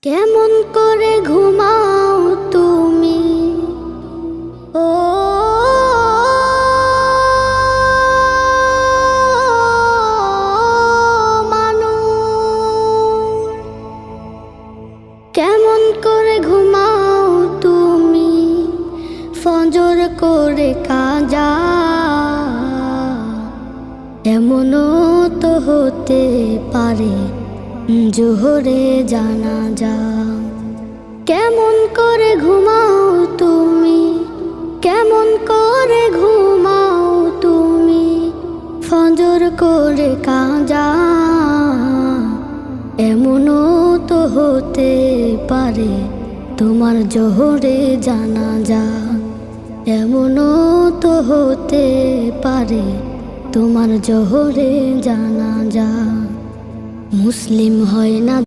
কেমন করে ঘুমাও তুমি ও মানুষ, কেমন করে ঘুমাও তুমি ফজর করে কাজা, এমনও তো হতে পারে জোহরে জানাজা। কেমন করে ঘুমাও তুমি, কেমন করে ঘুমাও তুমি ফজর করে কাজা, এমনও তো হতে পারে তোমার জোহরে জানাজা, এমনও তো হতে পারে তোমার জোহরে জানাজা। মুসলিম হয় না